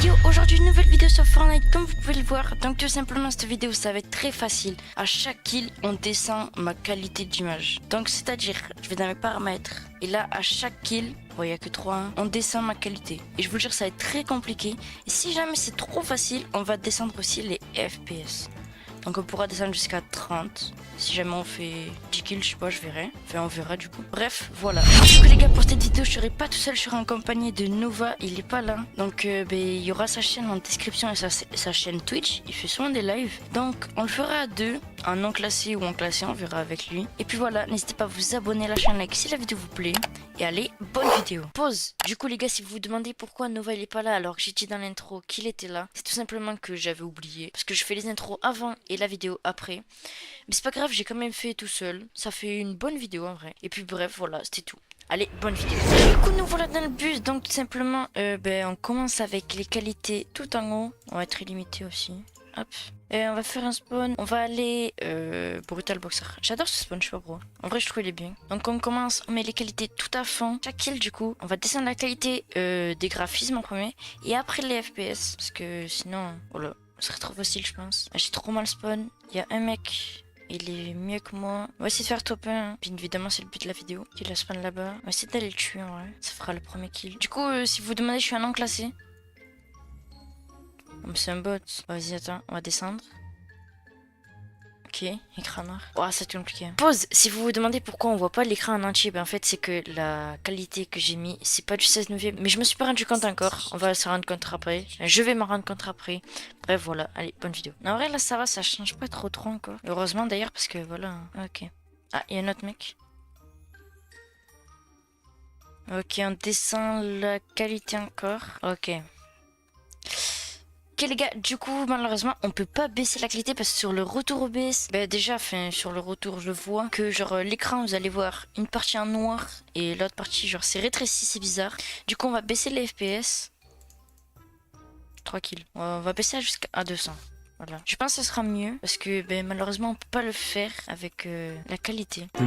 Yo, aujourd'hui une nouvelle vidéo sur Fortnite comme vous pouvez le voir. Donc tout simplement cette vidéo ça va être très facile. À chaque kill on descend ma qualité d'image. Donc c'est à dire je vais dans mes paramètres et là à chaque kill, bon il n'y a que 3 on descend ma qualité. Et je vous jure ça va être très compliqué. Et si jamais c'est trop facile on va descendre aussi les FPS. Donc on pourra descendre jusqu'à 30. Si jamais on fait 10 kills, je sais pas, je verrai. Enfin, on verra du coup. Bref, voilà. Du coup les gars, pour cette vidéo, je serai pas tout seul, je serai en compagnie de Nova. Il est pas là. Donc il y aura sa chaîne en description et sa chaîne Twitch. Il fait souvent des lives. Donc on le fera à deux. En non classé ou en classé, on verra avec lui. Et puis voilà, n'hésitez pas à vous abonner à la chaîne, like si la vidéo vous plaît. Et allez, bonne vidéo. Pause. Du coup les gars, si vous vous demandez pourquoi Nova il est pas là alors que j'ai dit dans l'intro qu'il était là, c'est tout simplement que j'avais oublié. Parce que je fais les intros avant et la vidéo après. Mais c'est pas grave, j'ai quand même fait tout seul. Ça fait une bonne vidéo en vrai. Et puis bref, voilà, c'était tout. Allez, bonne vidéo. Du coup, nous voilà dans le bus. Donc tout simplement, on commence avec les qualités tout en haut. On va être illimité aussi. Hop. Et on va faire un spawn. On va aller Brutal Boxer. J'adore ce spawn, je sais pas pourquoi. En vrai, je trouve il est bien. Donc on commence, on met les qualités tout à fond. Chaque kill du coup, on va descendre la qualité des graphismes en premier. Et après les FPS. Parce que sinon, voilà, ce serait trop facile je pense. J'ai trop mal spawn. Il y a un mec. Il est mieux que moi. On va essayer de faire top 1. Puis évidemment, c'est le but de la vidéo. Il a spawn là-bas. On va essayer d'aller le tuer en vrai. Ça fera le premier kill. Du coup, si vous vous demandez, je suis un non classé. Oh, mais c'est un bot. Vas-y, attends. On va descendre. Ok, écran noir. Oh, c'est compliqué. Pause. Si vous vous demandez pourquoi on voit pas l'écran en entier, ben en fait, c'est que la qualité que j'ai mis, c'est pas du 16 neuvième. Mais je me suis pas rendu compte encore. On va se rendre compte après. Je vais m'en rendre compte après. Bref, voilà. Allez, bonne vidéo. En vrai, là, ça va, ça change pas trop encore. Heureusement d'ailleurs, parce que voilà. Ok. Ah, il y a un autre mec. Ok, on descend la qualité encore. Ok. Ok les gars, du coup malheureusement on peut pas baisser la qualité parce que sur le retour OBS, déjà sur le retour je vois que genre l'écran vous allez voir une partie en noir et l'autre partie genre c'est rétréci, c'est bizarre. Du coup on va baisser les FPS. 3 kills. On va baisser jusqu'à 200. Voilà. Je pense que ce sera mieux parce que malheureusement on peut pas le faire avec la qualité. 3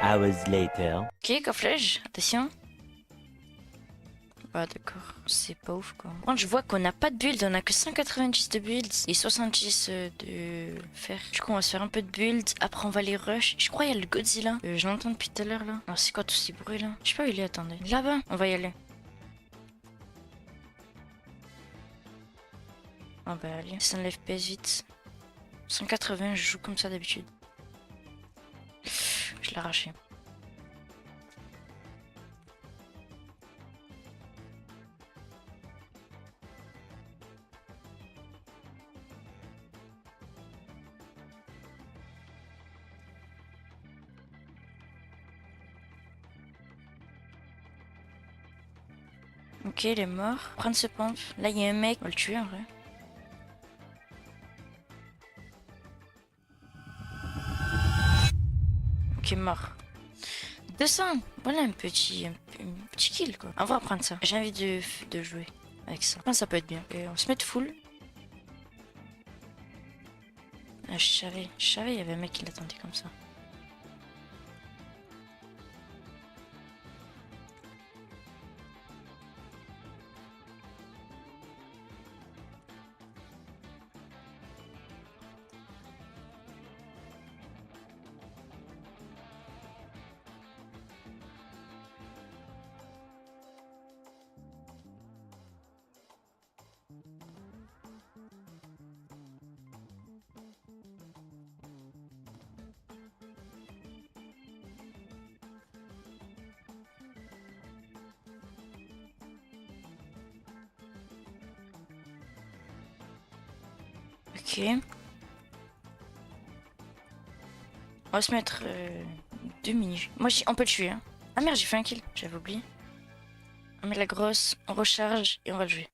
hours later. Ok, coffrage, attention. Ah d'accord, c'est pas ouf quoi. Quand je vois qu'on n'a pas de build, on a que 190 de builds et 70 de fer. Du coup on va se faire un peu de build, après on va les rush. Je crois qu'il y a le Godzilla, je l'entends depuis tout à l'heure là. Alors c'est quoi tous ces bruits là? Je sais pas où il est, attendez. Là-bas, on va y aller. Ah bah allez, ça enlève FPS vite. 180, je joue comme ça d'habitude. Je l'ai arraché. Ok, il est mort. Prendre ce pompe. Là, il y a un mec. On va le tuer en vrai. Ok, mort. 200. Voilà un petit kill quoi. On va prendre ça. J'ai envie de jouer avec ça. Je pense que ça peut être bien. Et on se met de full. Ah, je savais, il y avait un mec qui l'attendait comme ça. Ok. On va se mettre 2 mini. Moi, on peut le tuer. Hein. Ah merde, j'ai fait un kill. J'avais oublié. On met la grosse, on recharge et on va le jouer.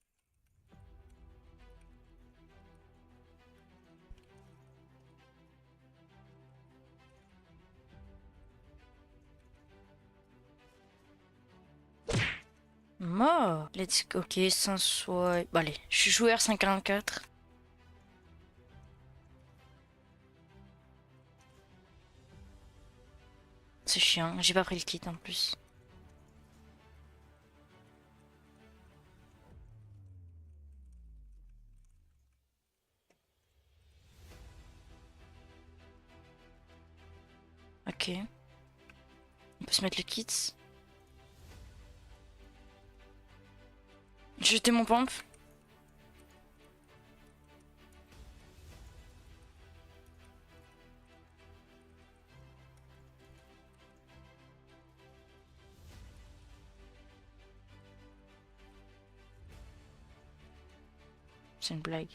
Mort. Let's go. Ok, sans soi. Bon, allez, je suis joueur 54. C'est chiant, j'ai pas pris le kit en plus. Ok. On peut se mettre le kit. J'ai jeté mon pompe. C'est une blague.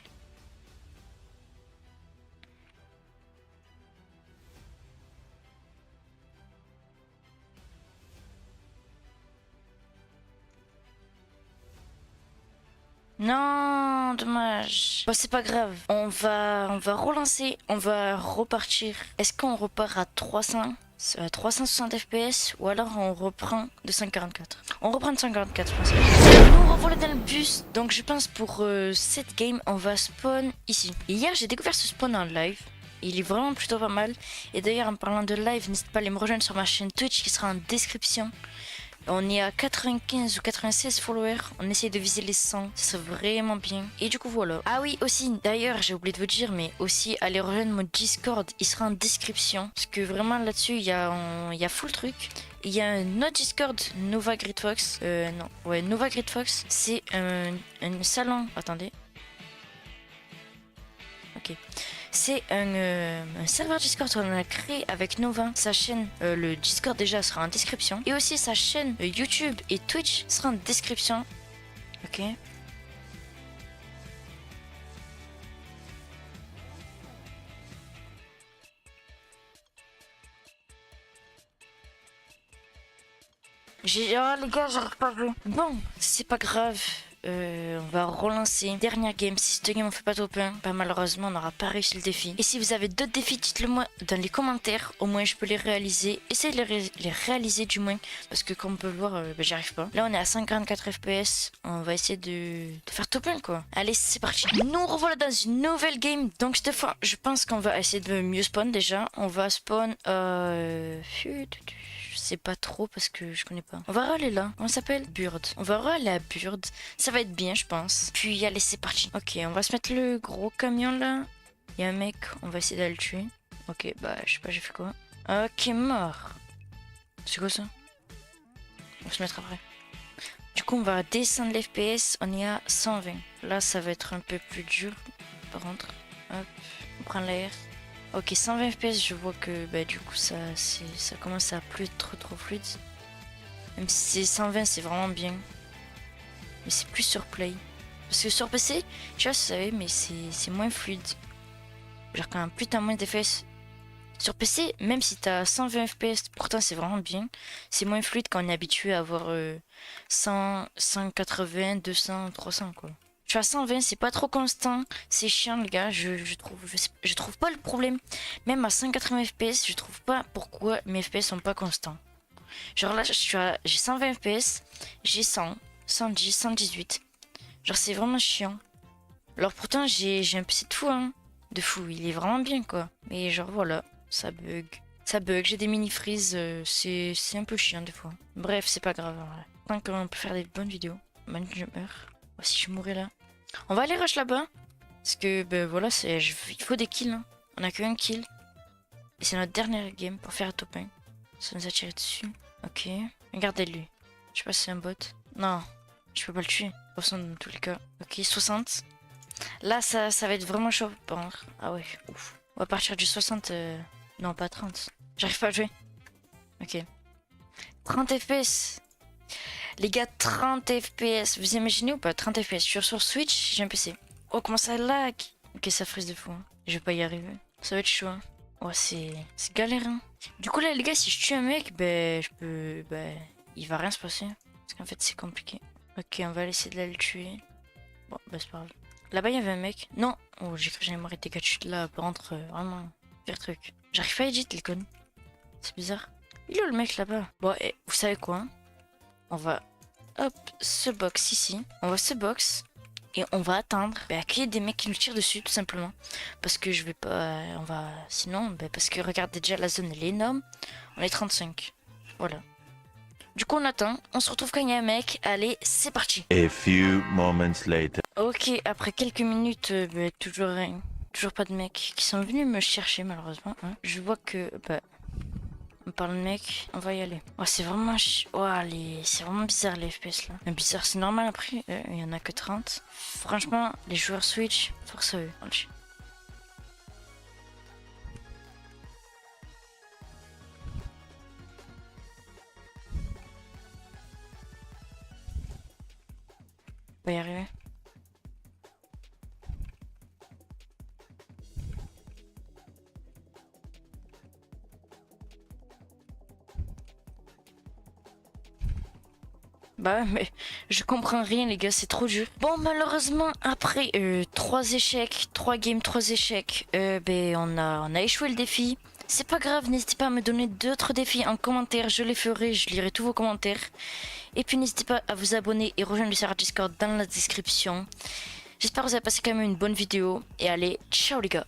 Non, dommage. Bon, c'est pas grave. On va relancer. On va repartir. Est-ce qu'on repart à 360 FPS ou alors on reprend de 144? On reprend de 144, je pense. Nous revoilà dans le bus. Donc je pense pour cette game, on va spawn ici. Et hier, j'ai découvert ce spawn en live. Il est vraiment plutôt pas mal. Et d'ailleurs, en parlant de live, n'hésitez pas à aller me rejoindre sur ma chaîne Twitch qui sera en description. On est à 95 ou 96 followers. On essaye de viser les 100. C'est vraiment bien. Et du coup, voilà. Ah oui, aussi, d'ailleurs, j'ai oublié de vous dire, mais aussi, allez rejoindre mon Discord. Il sera en description. Parce que vraiment, là-dessus, il y a full truc. Il y a un autre Discord, Nova Grid Fox. Non, ouais, Nova Grid Fox. C'est un salon. Attendez. Ok. C'est un serveur Discord qu'on a créé avec Nova. Sa chaîne, le Discord déjà sera en description. Et aussi sa chaîne YouTube et Twitch sera en description. Ok. Oh les gars, j'arrive pas à jouer. Bon, c'est pas grave. On va relancer. Dernière game. Si cette game on fait pas top 1, bah malheureusement on n'aura pas réussi le défi. Et si vous avez d'autres défis, dites-le moi dans les commentaires. Au moins je peux les réaliser. Essayez de les réaliser du moins. Parce que comme on peut le voir, bah, j'y arrive pas. Là on est à 144 FPS. On va essayer de faire top 1 quoi. Allez, c'est parti. Nous revoilà dans une nouvelle game. Donc cette fois, je pense qu'on va essayer de mieux spawn déjà. On va spawn. Je sais pas trop parce que je connais pas. On va aller là. On s'appelle Bird. On va aller à Bird. Ça va être bien, je pense. Puis allez, c'est parti. Ok, on va se mettre le gros camion là. Il y a un mec, on va essayer d'aller le tuer. Ok, bah je sais pas, j'ai fait quoi. Ok, mort. C'est quoi ça? On va se mettre après. Du coup, on va descendre l'FPS. On est à 120. Là, ça va être un peu plus dur. Par contre, hop, on prend l'air. Ok, 120 FPS, je vois que bah, du coup ça commence à plus être trop fluide. Même si c'est 120, c'est vraiment bien. Mais c'est plus sur Play. Parce que sur PC, tu vois, vous savez, mais c'est moins fluide. Genre quand plus t'as moins d'FS. Sur PC, même si t'as 120 FPS, pourtant c'est vraiment bien. C'est moins fluide quand on est habitué à avoir 100, 180, 200, 300 quoi. Je suis à 120, c'est pas trop constant, c'est chiant les gars, je trouve pas le problème. Même à 180 FPS, je trouve pas pourquoi mes FPS sont pas constants. Genre là, j'ai 120 FPS, j'ai 100, 110, 118. Genre c'est vraiment chiant. Alors pourtant j'ai un PC de fou, hein. De fou, il est vraiment bien quoi. Mais genre voilà, ça bug. Ça bug, j'ai des mini-freeze, c'est un peu chiant des fois. Bref, c'est pas grave. Tant qu'on peut faire des bonnes vidéos. Maintenant je meurs. Oh, si je mourais là. On va aller rush là-bas. Parce que ben voilà, il faut des kills. Hein. On a qu'un kill. Et c'est notre dernière game pour faire un top 1. Ça nous a tiré dessus. Ok. Regardez-lui. Je sais pas si c'est un bot. Non, je peux pas le tuer. 60 dans tous les cas. Ok, 60. Là, ça va être vraiment chaud. Ah ouais, ouf. On va partir du 60. Non, pas 30. J'arrive pas à jouer. Ok. 30 FPS. Les gars, 30 FPS. Vous imaginez ou pas? 30 FPS. Je suis sur Switch, j'ai un PC. Oh, comment ça lag? Ok, ça frise de fou. Hein. Je vais pas y arriver. Ça va être chaud. Hein. Oh, c'est galère. Hein. Du coup, là, les gars, si je tue un mec, ben, je peux. Ben, il va rien se passer. Parce qu'en fait, c'est compliqué. Ok, on va essayer de le tuer. Bon, bah, c'est pas grave. Là-bas, il y avait un mec. Non. Oh, j'ai cru que j'allais mourir des gars de chute là. Par contre, vraiment, pire truc. J'arrive pas à edit les connes. C'est bizarre. Il est où le mec là-bas? Bon, et vous savez quoi? Hein, on va, hop, se box ici. On va se box. Et on va attendre qu'il y ait des mecs qui nous tirent dessus, tout simplement. Parce que je vais pas... on va... Sinon, parce que regardez déjà, la zone, elle est énorme. On est 35. Voilà. Du coup, on attend. On se retrouve quand il y a un mec. Allez, c'est parti. A few moments later. Ok, après quelques minutes, toujours rien. Toujours pas de mecs qui sont venus me chercher, malheureusement. Hein. Je vois que... On parle de mec, on va y aller. Oh, c'est vraiment c'est vraiment bizarre les FPS là. Mais bizarre, c'est normal après, il y en a que 30. Franchement, les joueurs Switch, force à eux. Allez. On va y arriver. Bah ouais, mais je comprends rien les gars, c'est trop dur. Bon malheureusement après 3 échecs, 3 games, 3 échecs, ben on a échoué le défi. C'est pas grave, n'hésitez pas à me donner d'autres défis en commentaire, je les ferai, je lirai tous vos commentaires. Et puis n'hésitez pas à vous abonner et rejoindre le serveur Discord dans la description. J'espère que vous avez passé quand même une bonne vidéo et allez, ciao les gars.